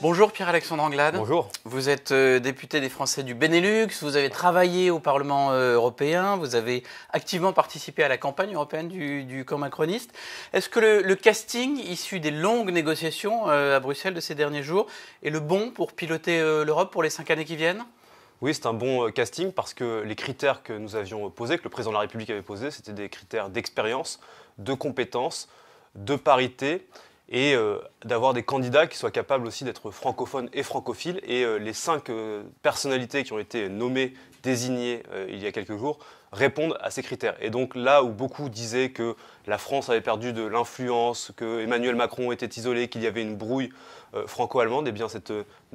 Bonjour Pierre-Alexandre Anglade. Bonjour. Vous êtes député des Français du Benelux, vous avez travaillé au Parlement européen, vous avez activement participé à la campagne européenne du camp macroniste. Est-ce que le casting issu des longues négociations à Bruxelles de ces derniers jours est le bon pour piloter l'Europe pour les 5 années qui viennent ? Oui, c'est un bon casting parce que les critères que nous avions posés, que le président de la République avait posés, c'était des critères d'expérience, de compétences, de parité et d'avoir des candidats qui soient capables aussi d'être francophones et francophiles. Et les 5 personnalités qui ont été nommées, désignées il y a quelques jours, répondent à ces critères. Et donc là où beaucoup disaient que la France avait perdu de l'influence, que Emmanuel Macron était isolé, qu'il y avait une brouille franco-allemande, eh bien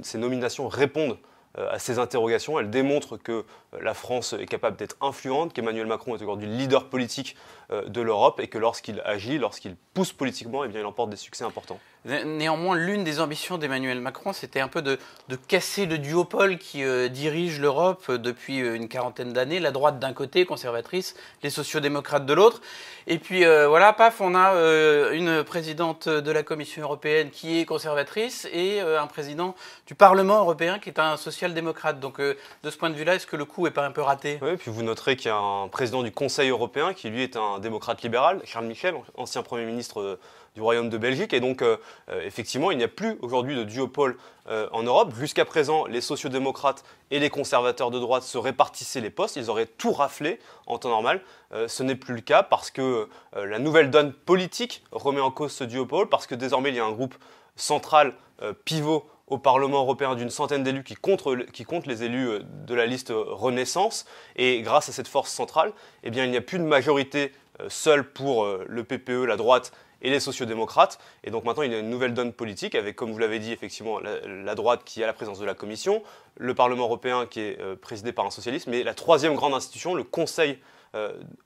ces nominations répondent à ces interrogations. Elles démontrent que la France est capable d'être influente, qu'Emmanuel Macron est aujourd'hui le leader politique de l'Europe et que lorsqu'il agit, lorsqu'il pousse politiquement, eh bien, il emporte des succès importants. Néanmoins, l'une des ambitions d'Emmanuel Macron, c'était un peu de casser le duopole qui dirige l'Europe depuis une quarantaine d'années, la droite d'un côté, conservatrice, les sociodémocrates de l'autre. Et puis voilà, paf, on a une présidente de la Commission européenne qui est conservatrice et un président du Parlement européen qui est un social-démocrate. Donc de ce point de vue-là, est-ce que le coup n'est pas un peu raté ? Oui, puis vous noterez qu'il y a un président du Conseil européen qui lui est un démocrate libéral, Charles Michel, ancien Premier ministre du Royaume de Belgique. Et donc, effectivement, il n'y a plus aujourd'hui de duopole en Europe. Jusqu'à présent, les sociodémocrates et les conservateurs de droite se répartissaient les postes. Ils auraient tout raflé en temps normal. Ce n'est plus le cas parce que la nouvelle donne politique remet en cause ce duopole, parce que désormais, il y a un groupe central pivot au Parlement européen d'une centaine d'élus qui comptent les élus de la liste Renaissance. Et grâce à cette force centrale, eh bien, il n'y a plus de majorité seule pour le PPE, la droite et les sociodémocrates. Et donc maintenant, il y a une nouvelle donne politique avec, comme vous l'avez dit, effectivement, la droite qui est à la présidence de la Commission, le Parlement européen qui est présidé par un socialiste, mais la troisième grande institution, le Conseil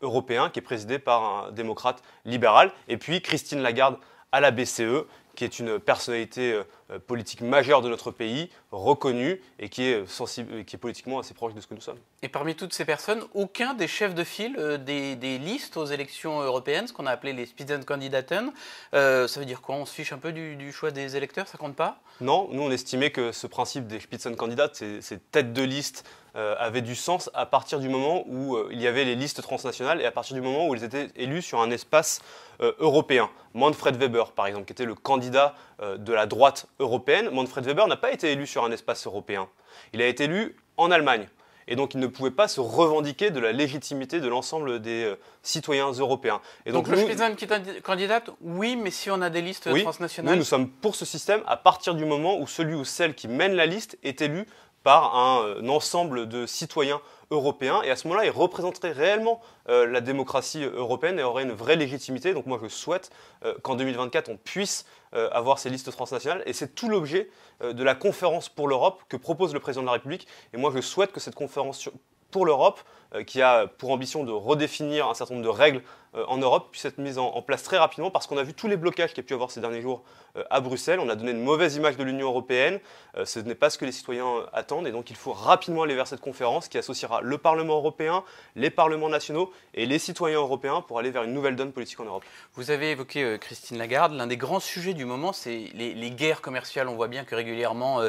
européen, qui est présidé par un démocrate libéral. Et puis Christine Lagarde à la BCE, qui est une personnalité politique majeure de notre pays, reconnue et qui est politiquement assez proche de ce que nous sommes. Et parmi toutes ces personnes, aucun des chefs de file des listes aux élections européennes, ce qu'on a appelé les Spitzenkandidaten, ça veut dire quoi ? On se fiche un peu du choix des électeurs, ça compte pas ? Non, nous on estimait que ce principe des Spitzenkandidaten, ces têtes de liste, avait du sens à partir du moment où il y avait les listes transnationales et à partir du moment où ils étaient élus sur un espace européen. Manfred Weber, par exemple, qui était le candidat de la droite européenne. Manfred Weber n'a pas été élu sur un espace européen. Il a été élu en Allemagne. Et donc, il ne pouvait pas se revendiquer de la légitimité de l'ensemble des citoyens européens. Et donc le Spitzenkandidat, oui, mais si on a des listes transnationales… Nous sommes pour ce système à partir du moment où celui ou celle qui mène la liste est élu par un ensemble de citoyens européens. Et à ce moment-là, il représenterait réellement la démocratie européenne et aurait une vraie légitimité. Donc moi, je souhaite qu'en 2024, on puisse avoir ces listes transnationales. Et c'est tout l'objet de la conférence pour l'Europe que propose le président de la République. Et moi, je souhaite que cette conférence pour l'Europe, qui a pour ambition de redéfinir un certain nombre de règles en Europe, puisse être mise en place très rapidement, parce qu'on a vu tous les blocages qu'il y a pu avoir ces derniers jours à Bruxelles. On a donné une mauvaise image de l'Union européenne. Ce n'est pas ce que les citoyens attendent. Et donc, il faut rapidement aller vers cette conférence qui associera le Parlement européen, les parlements nationaux et les citoyens européens pour aller vers une nouvelle donne politique en Europe. Vous avez évoqué Christine Lagarde. L'un des grands sujets du moment, c'est les guerres commerciales. On voit bien que régulièrement,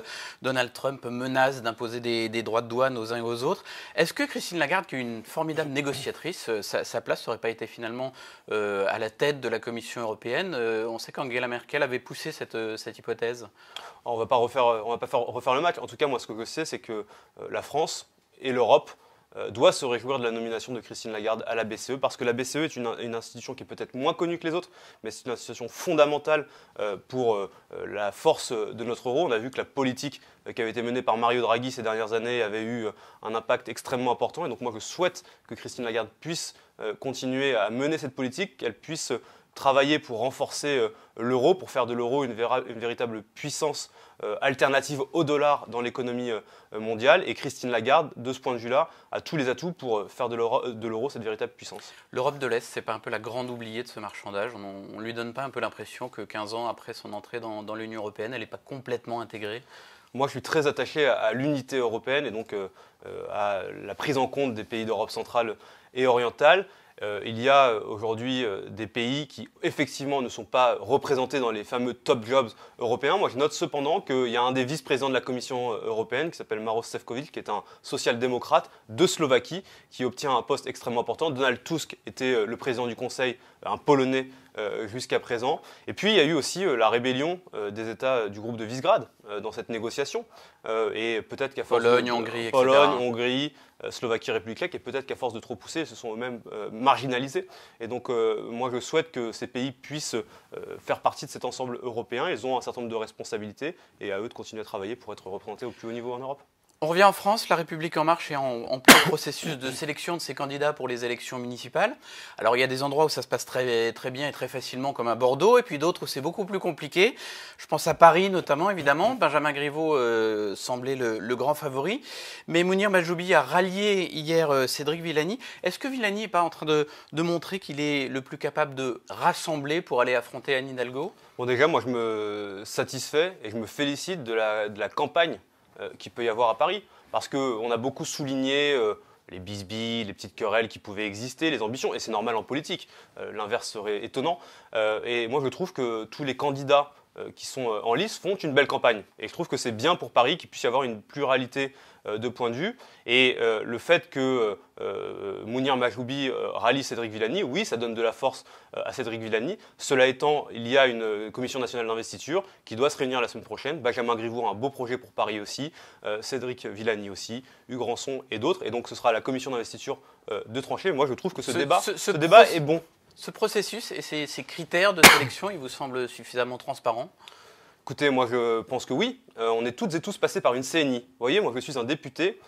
Donald Trump menace d'imposer des droits de douane aux uns et aux autres. Est-ce que Christine Lagarde, qui est une formidable négociatrice, sa place n'aurait pas été finalement à la tête de la Commission européenne ? On sait qu'Angela Merkel avait poussé cette hypothèse. On ne va pas refaire le match. En tout cas, moi, ce que je sais, c'est que la France et l'Europe doivent se réjouir de la nomination de Christine Lagarde à la BCE, parce que la BCE est une institution qui est peut-être moins connue que les autres, mais c'est une institution fondamentale pour la force de notre euro. On a vu que la politique qui avait été menée par Mario Draghi ces dernières années avait eu un impact extrêmement important. Et donc moi, je souhaite que Christine Lagarde puisse continuer à mener cette politique, qu'elle puisse travailler pour renforcer l'euro, pour faire de l'euro une véritable puissance alternative au dollar dans l'économie mondiale. Et Christine Lagarde, de ce point de vue-là, a tous les atouts pour faire de l'euro cette véritable puissance. L'Europe de l'Est, c'est pas un peu la grande oubliée de ce marchandage ? On ne lui donne pas un peu l'impression que 15 ans après son entrée dans l'Union européenne, elle n'est pas complètement intégrée ? Moi, je suis très attaché à l'unité européenne et donc à la prise en compte des pays d'Europe centrale et orientale. Il y a aujourd'hui des pays qui effectivement ne sont pas représentés dans les fameux top jobs européens. Moi, je note cependant qu'il y a un des vice-présidents de la Commission européenne qui s'appelle Maroš Šefčovič, qui est un social-démocrate de Slovaquie, qui obtient un poste extrêmement important. Donald Tusk était le président du Conseil, un Polonais jusqu'à présent. Et puis, il y a eu aussi la rébellion des États du groupe de Visegrad dans cette négociation. Et peut-être qu'à force Pologne, Hongrie, etc. Pologne, Hongrie, Slovaquie, République tchèque, et peut-être qu'à force de trop pousser, ils se sont eux-mêmes marginalisés. Et donc, moi, je souhaite que ces pays puissent faire partie de cet ensemble européen. Ils ont un certain nombre de responsabilités, et à eux de continuer à travailler pour être représentés au plus haut niveau en Europe. On revient en France, la République En Marche est en plein processus de sélection de ses candidats pour les élections municipales. Alors il y a des endroits où ça se passe très, très bien et très facilement, comme à Bordeaux, et puis d'autres où c'est beaucoup plus compliqué. Je pense à Paris notamment, évidemment. Benjamin Griveaux semblait le grand favori. Mais Mounir Majoubi a rallié hier Cédric Villani. Est-ce que Villani n'est pas en train de montrer qu'il est le plus capable de rassembler pour aller affronter Anne Hidalgo ? Bon, déjà, moi, je me satisfais et je me félicite de la campagne qu'il peut y avoir à Paris. Parce qu'on a beaucoup souligné les bisbilles, les petites querelles qui pouvaient exister, les ambitions, et c'est normal en politique. L'inverse serait étonnant. Et moi, je trouve que tous les candidats qui sont en lice font une belle campagne. Et je trouve que c'est bien pour Paris qu'il puisse y avoir une pluralité de points de vue. Et le fait que Mounir Majoubi rallie Cédric Villani, oui, ça donne de la force à Cédric Villani. Cela étant, il y a une commission nationale d'investiture qui doit se réunir la semaine prochaine. Benjamin Griveaux a un beau projet pour Paris aussi, Cédric Villani aussi, Hugues Rançon et d'autres. Et donc ce sera à la commission d'investiture de trancher. Moi, je trouve que ce débat est bon. Ce processus et ces critères de sélection, ils vous semblent suffisamment transparents ? Écoutez, moi je pense que oui. On est toutes et tous passés par une CNI. Vous voyez, moi je suis un député.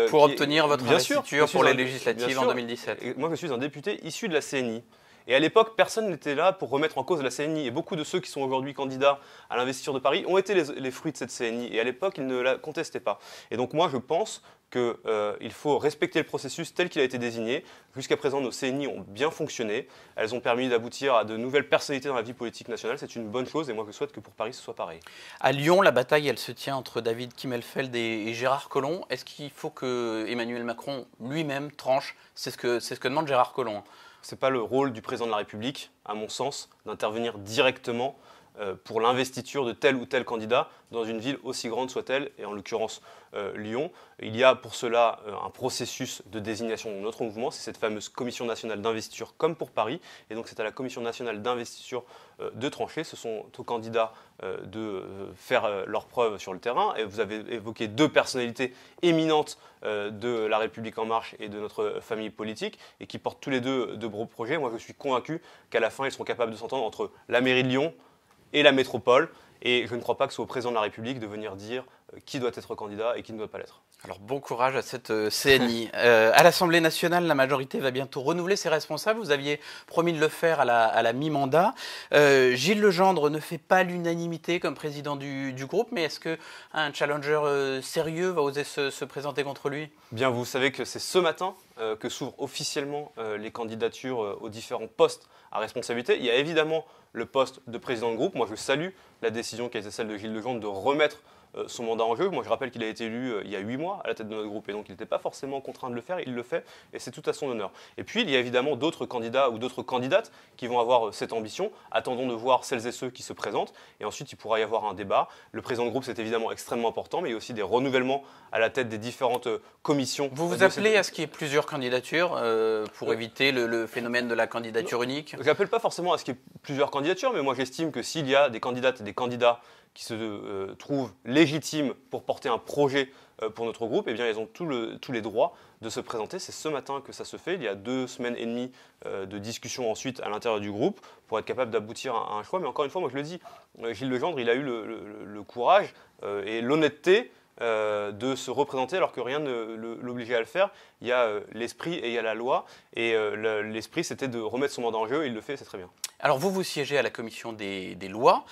Pour obtenir votre investiture pour les législatives en 2017. Et moi je suis un député issu de la CNI. Et à l'époque, personne n'était là pour remettre en cause la CNI. Et beaucoup de ceux qui sont aujourd'hui candidats à l'investiture de Paris ont été les fruits de cette CNI. Et à l'époque, ils ne la contestaient pas. Et donc moi, je pense qu'il faut respecter le processus tel qu'il a été désigné. Jusqu'à présent, nos CNI ont bien fonctionné. Elles ont permis d'aboutir à de nouvelles personnalités dans la vie politique nationale. C'est une bonne chose et moi, je souhaite que pour Paris, ce soit pareil. À Lyon, la bataille, elle se tient entre David Kimmelfeld et Gérard Collomb. Est-ce qu'il faut que Emmanuel Macron lui-même tranche ? C'est ce que demande Gérard Collomb. Ce n'est pas le rôle du président de la République, à mon sens, d'intervenir directement pour l'investiture de tel ou tel candidat dans une ville aussi grande soit-elle, et en l'occurrence Lyon. Il y a pour cela un processus de désignation de notre mouvement, c'est cette fameuse commission nationale d'investiture comme pour Paris, et donc c'est à la commission nationale d'investiture de trancher. Ce sont aux candidats de faire leurs preuves sur le terrain, et vous avez évoqué deux personnalités éminentes de La République En Marche et de notre famille politique, et qui portent tous les deux de gros projets. Moi je suis convaincu qu'à la fin ils seront capables de s'entendre entre la mairie de Lyon et la métropole, et je ne crois pas que ce soit au président de la République de venir dire qui doit être candidat et qui ne doit pas l'être. Alors bon courage à cette CNI. À l'Assemblée nationale, la majorité va bientôt renouveler ses responsables. Vous aviez promis de le faire à la mi-mandat. Gilles Legendre ne fait pas l'unanimité comme président du groupe, mais est-ce qu'un challenger sérieux va oser se présenter contre lui ? Bien, vous savez que c'est ce matin que s'ouvrent officiellement les candidatures aux différents postes à responsabilité. Il y a évidemment le poste de président de groupe. Moi, je salue la décision qui a été celle de Gilles Legendre de remettre son mandat en jeu. Moi, je rappelle qu'il a été élu il y a 8 mois à la tête de notre groupe, et donc il n'était pas forcément contraint de le faire, il le fait, et c'est tout à son honneur. Et puis, il y a évidemment d'autres candidats ou d'autres candidates qui vont avoir cette ambition. Attendons de voir celles et ceux qui se présentent, et ensuite, il pourra y avoir un débat. Le président de groupe, c'est évidemment extrêmement important, mais il y a aussi des renouvellements à la tête des différentes commissions. Vous vous appelez à ce qu'il y ait plusieurs candidatures pour éviter le phénomène de la candidature unique ? Je n'appelle pas forcément à ce qu'il y ait plusieurs candidatures, mais moi, j'estime que s'il y a des candidates et des candidats qui se trouvent légitimes pour porter un projet pour notre groupe, eh bien, ils ont tous les droits de se présenter. C'est ce matin que ça se fait. Il y a 2 semaines et demie de discussion ensuite à l'intérieur du groupe pour être capable d'aboutir à un choix. Mais encore une fois, moi je le dis, Gilles Legendre, il a eu le courage et l'honnêteté de se représenter alors que rien ne l'obligeait à le faire. Il y a l'esprit et il y a la loi. Et l'esprit, c'était de remettre son mandat en jeu. Et il le fait, c'est très bien. Alors vous siégez à la commission des lois.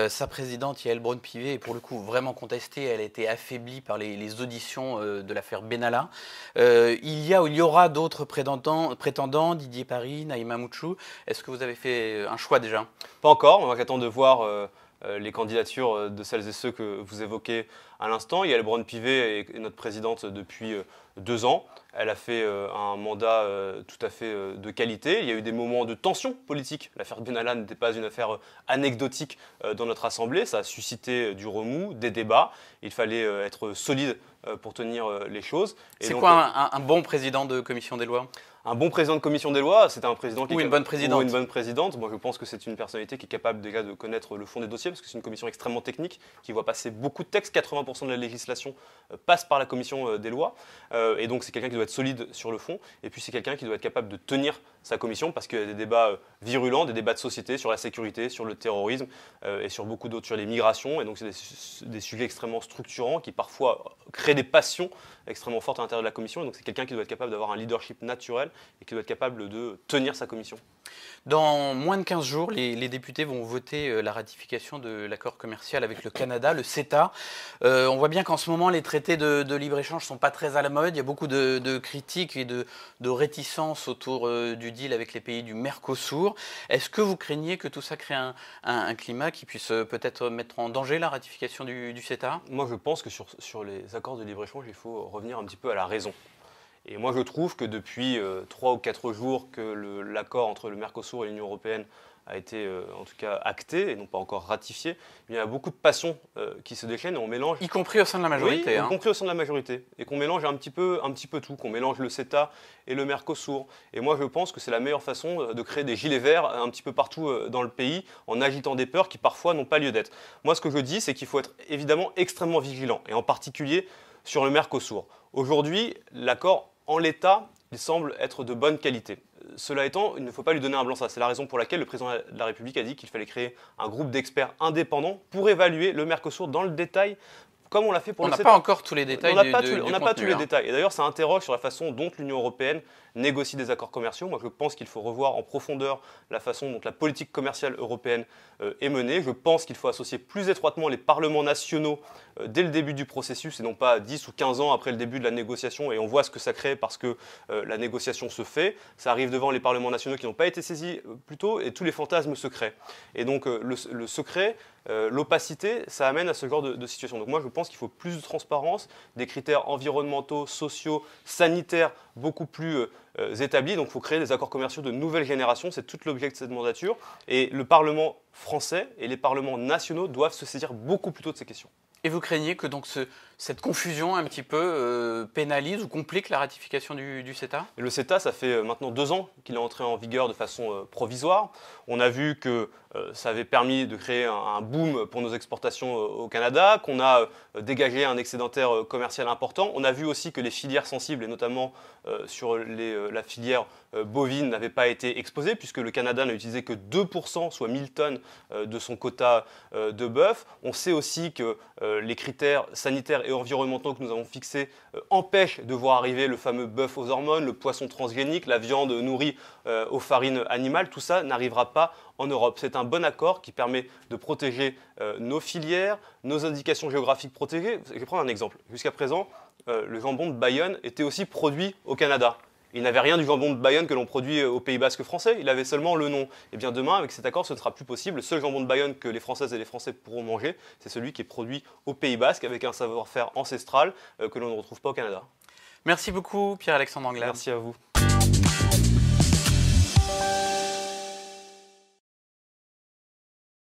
Sa présidente, Yaël Braun-Pivet, est pour le coup vraiment contestée. Elle a été affaiblie par les auditions de l'affaire Benalla. Il y aura d'autres prétendants, Didier Paris, Naïma Mouchou. Est-ce que vous avez fait un choix déjà ? Pas encore. Moi, j'attends de voir les candidatures de celles et ceux que vous évoquez à l'instant. Yael Braun-Pivet est notre présidente depuis 2 ans. Elle a fait un mandat tout à fait de qualité. Il y a eu des moments de tension politique. L'affaire Benalla n'était pas une affaire anecdotique dans notre Assemblée. Ça a suscité du remous, des débats. Il fallait être solide pour tenir les choses. C'est quoi un bon président de commission des lois ? Un bon président de commission des lois, c'est un président qui ou une bonne présidente. Ou une bonne présidente. Moi, je pense que c'est une personnalité qui est capable déjà de connaître le fond des dossiers, parce que c'est une commission extrêmement technique qui voit passer beaucoup de textes. 80% de la législation passe par la commission des lois. Et donc, c'est quelqu'un qui doit être solide sur le fond. Et puis, c'est quelqu'un qui doit être capable de tenir sa commission, parce qu'il y a des débats virulents, des débats de société sur la sécurité, sur le terrorisme et sur beaucoup d'autres, sur les migrations. Et donc, c'est des sujets extrêmement structurants qui parfois créent des passions extrêmement fortes à l'intérieur de la commission. Et donc, c'est quelqu'un qui doit être capable d'avoir un leadership naturel et qui doit être capable de tenir sa commission. Dans moins de 15 jours, les députés vont voter la ratification de l'accord commercial avec le Canada, le CETA. On voit bien qu'en ce moment, les traités de libre-échange ne sont pas très à la mode. Il y a beaucoup de critiques et de réticences autour du deal avec les pays du Mercosur. Est-ce que vous craignez que tout ça crée un climat qui puisse peut-être mettre en danger la ratification du CETA ? Moi, je pense que sur les accords de libre-échange, il faut revenir un petit peu à la raison. Et moi, je trouve que depuis 3 ou 4 jours que l'accord entre le Mercosur et l'Union européenne a été en tout cas acté et non pas encore ratifié, il y a beaucoup de passions qui se déchaînent et on mélange... Y compris au sein de la majorité. Oui, y compris au sein de la majorité. Et qu'on mélange un petit peu tout, qu'on mélange le CETA et le Mercosur. Et moi, je pense que c'est la meilleure façon de créer des gilets verts un petit peu partout dans le pays en agitant des peurs qui parfois n'ont pas lieu d'être. Moi, ce que je dis, c'est qu'il faut être évidemment extrêmement vigilant et en particulier sur le Mercosur. Aujourd'hui, l'accord en l'état, il semble être de bonne qualité. Cela étant, il ne faut pas lui donner un blanc-seing. C'est la raison pour laquelle le président de la République a dit qu'il fallait créer un groupe d'experts indépendants pour évaluer le Mercosur dans le détail, comme on l'a fait pour le CETA. On n'a pas encore tous les détails On n'a pas tous les détails. Et d'ailleurs, ça interroge sur la façon dont l'Union européenne négocie des accords commerciaux. Moi, je pense qu'il faut revoir en profondeur la façon dont la politique commerciale européenne est menée. Je pense qu'il faut associer plus étroitement les parlements nationaux dès le début du processus et non pas 10 ou 15 ans après le début de la négociation. Et on voit ce que ça crée parce que la négociation se fait. Ça arrive devant les parlements nationaux qui n'ont pas été saisis plus tôt et tous les fantasmes se créent. Et donc, le secret, l'opacité, ça amène à ce genre de situation. Donc moi, je pense qu'il faut plus de transparence, des critères environnementaux, sociaux, sanitaires beaucoup plus établis. Donc il faut créer des accords commerciaux de nouvelle génération. C'est tout l'objet de cette mandature. Et le Parlement français et les parlements nationaux doivent se saisir beaucoup plus tôt de ces questions. Et vous craignez que donc cette confusion un petit peu pénalise ou complique la ratification du CETA ? Le CETA, ça fait maintenant 2 ans qu'il est entré en vigueur de façon provisoire. On a vu que ça avait permis de créer un boom pour nos exportations au Canada, qu'on a dégagé un excédentaire commercial important. On a vu aussi que les filières sensibles, et notamment sur la filière bovine, n'avaient pas été exposées, puisque le Canada n'a utilisé que 2%, soit 1000 tonnes de son quota de bœuf. On sait aussi que les critères sanitaires et environnementaux que nous avons fixés empêchent de voir arriver le fameux bœuf aux hormones, le poisson transgénique, la viande nourrie aux farines animales. Tout ça n'arrivera pas en Europe. C'est un bon accord qui permet de protéger nos filières, nos indications géographiques protégées. Je vais prendre un exemple. Jusqu'à présent, le jambon de Bayonne était aussi produit au Canada. Il n'avait rien du jambon de Bayonne que l'on produit au Pays Basque français, il avait seulement le nom. Et bien demain, avec cet accord, ce ne sera plus possible. Le seul jambon de Bayonne que les Françaises et les Français pourront manger, c'est celui qui est produit au Pays Basque avec un savoir-faire ancestral que l'on ne retrouve pas au Canada. Merci beaucoup Pierre-Alexandre Anglade. Merci à vous.